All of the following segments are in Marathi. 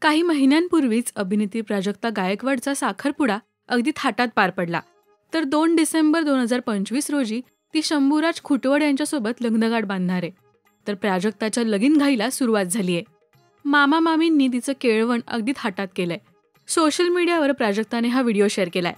काही महिन्यांपूर्वीच अभिनेत्री प्राजक्ता गायकवाडचा साखरपुडा अगदी थाटात पार पडला. तर 2 डिसेंबर 2025 रोजी ती शंभूराज खुटवड यांच्यासोबत लग्नगाठ बांधणार आहे. तर प्राजक्ताच्या लगीनघाईला सुरुवात झाली आहे. मामा मामींनी तिचं केळवण अगदी थाटात केलंय. सोशल मीडियावर प्राजक्ताने हा व्हिडिओ शेअर केलाय.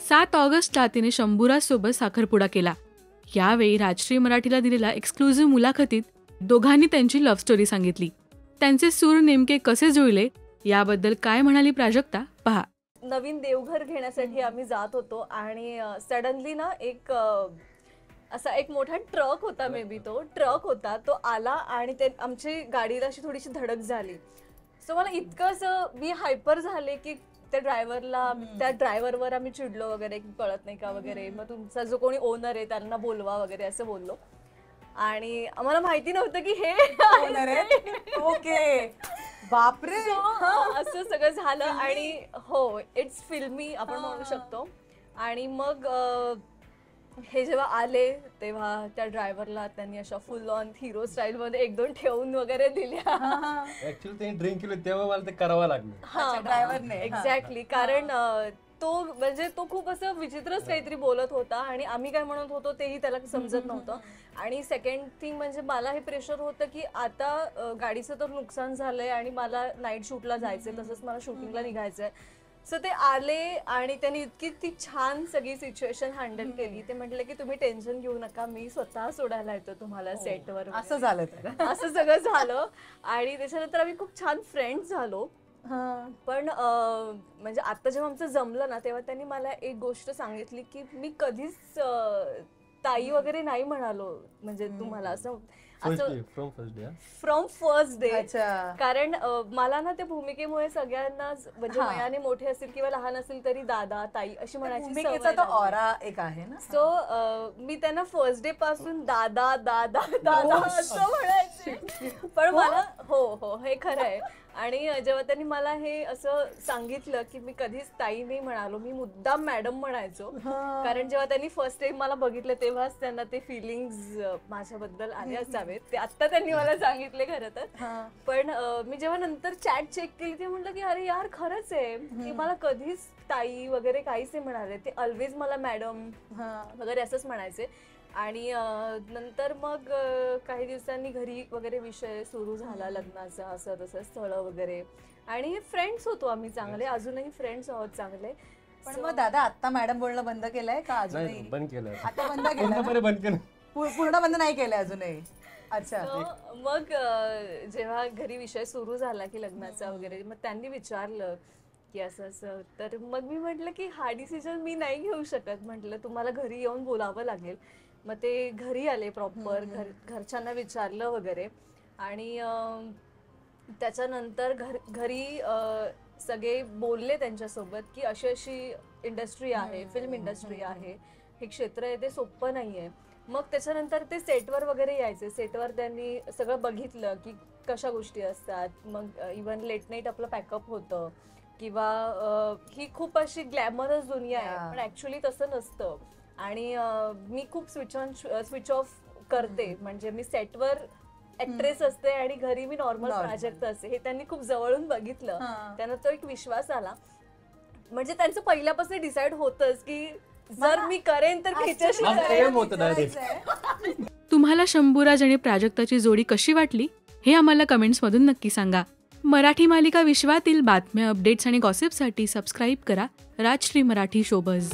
7 ऑगस्टला तिने शंभूराजसोबत साखरपुडा केला. यावेळी राजश्री मराठीला दिलेल्या एक्सक्लुझिव्ह मुलाखतीत दोघांनी त्यांची लव्ह स्टोरी सांगितली. त्यांचे सूर नेमके कसे जुळले याबद्दल काय म्हणाली प्राजक्ता पहा. नवीन देवघर घेण्यासाठी आम्ही जात होतो आणि सडनली ना एक असा एक मोठा ट्रक होता, मे बी तो ट्रक होता, तो आला आणि ते आमची गाडीला अशी थोडीशी धडक झाली. सो मला इतकं असं मी हायपर झाले की त्या ड्रायव्हरवर आम्ही चिडलो वगैरे की कळत नाही का वगैरे, मग तुमचा जो कोणी ओनर आहे त्यांना बोलवा वगैरे असं बोललो. आणि आम्हाला माहिती नव्हतं की हे ओनर आहे. ओके, बापरे. असं सगळं झालं आणि हो, इट्स फिल्मी आपण म्हणू शकतो. आणि मग हे जेव्हा आले तेव्हा त्या ड्रायव्हरला त्यांनी अशा फुल ऑन हिरो स्टाईल मध्ये 1-2 ठेवून वगैरे दिल्या. ऍक्च्युअली त्यांनी ड्रिंक केलं तेव्हा मला ते करावं लागलं. हा, ड्रायव्हरने एक्झॅक्टली. कारण तो म्हणजे तो खूप असं विचित्रच काहीतरी बोलत होता आणि आम्ही काय म्हणत होतो तेही त्याला समजत नव्हतं. आणि सेकंड थिंग म्हणजे मला हे प्रेशर होतं की आता गाडीचं तर नुकसान झालंय आणि मला नाईट शूटला जायचंय, तसंच मला शूटिंगला निघायचंय. सो ते आले आणि त्यांनी इतकी ती छान सगळी सिच्युएशन हँडल केली. ते म्हटले की तुम्ही टेन्शन घेऊ नका, मी स्वतः सोडायला येतो तुम्हाला सेटवर. असं झालं तर असं सगळं झालं. आणि त्याच्यानंतर आम्ही खूप छान फ्रेंड्स झालो. पण म्हणजे आता जेव्हा आमचं जमलं ना तेव्हा त्यांनी मला एक गोष्ट सांगितली की मी कधीच ताई वगैरे नाही म्हणालो म्हणजे तुम्हाला असं फ्रॉम फर्स्ट डे. कारण मला ना त्या भूमिकेमुळे सगळ्यांना म्हणजे वयाने मोठे असतील किंवा लहान असतील तरी दादा ताई अशी म्हणायची ऑरा एक आहे ना. सो मी त्यांना फर्स्ट डे पासून दादा दादा दादा असं म्हणायचे. पण मला हो हे खरं आहे. आणि जेव्हा त्यांनी मला हे असं सांगितलं की मी कधीच ताई नाही म्हणालो, मी मुद्दाम मॅडम म्हणायचो. कारण जेव्हा त्यांनी फर्स्ट टाइम मला बघितलं तेव्हाच त्यांना ते फिलिंग्स माझ्याबद्दल आले असावेत. ते आत्ता त्यांनी मला सांगितले खरं तर. पण मी जेव्हा नंतर चॅट चेक केली ते म्हटलं की अरे यार खरंच आहे की मला कधीच ताई वगैरे काहीच नाही म्हणाले. ते ऑलवेज मला मॅडम वगैरे असंच म्हणायचे. आणि नंतर मग काही दिवसांनी घरी वगैरे विषय सुरू झाला लग्नाचा, असं तसं स्थळं वगैरे. आणि फ्रेंड्स होतो आम्ही चांगले, अजूनही फ्रेंड्स आहोत चांगले. पण मग दादा आता मॅडम बोलणं बंद केलंय का अजूनही? बंद केलंय. आता बंद केलं, पूर्ण बंद नाही केलंय अजूनही. अच्छा. मग जेव्हा घरी विषय सुरू झाला की लग्नाचा वगैरे, मग त्यांनी विचारलं की असं असं. तर मग मी म्हटलं की हा डिसिजन मी नाही घेऊ शकत. म्हटलं तुम्हाला घरी येऊन बोलावं लागेल. मग ते घरी आले प्रॉपर, घरच्यांना विचारलं वगैरे. आणि त्याच्यानंतर घरी सगळे बोलले त्यांच्यासोबत की अशी अशी इंडस्ट्री आहे, फिल्म इंडस्ट्री आहे, हे क्षेत्र आहे, ते सोपं नाही आहे. मग त्याच्यानंतर ते सेटवर वगैरे यायचे. सेटवर त्यांनी सगळं बघितलं की कशा गोष्टी असतात. मग इवन लेट नाईट आपलं पॅकअप होतं किंवा ही खूप अशी ग्लॅमरस दुनिया आहे, पण ॲक्च्युली तसं नसतं. आणि मी खूप स्विच ऑफ करते. म्हणजे मी सेटवर ऍक्ट्रेस असते आणि घरी मी नॉर्मल प्राजक्ता असते. हे त्यांनी खूप जवळून बघितलं. त्यांना तो एक विश्वास आला. म्हणजे त्यांचं पहिल्यापासून डिसाईड होतंच की जर मी करेन तर तुम्हाला शंभूराज आणि प्राजक्ताची जोडी कशी वाटली हे आम्हाला कमेंट्समधून नक्की सांगा. मराठी मालिका विश्वातील बातम्या, अपडेट्स आणि गॉसिपसाठी सबस्क्राईब करा राजश्री मराठी शोबज.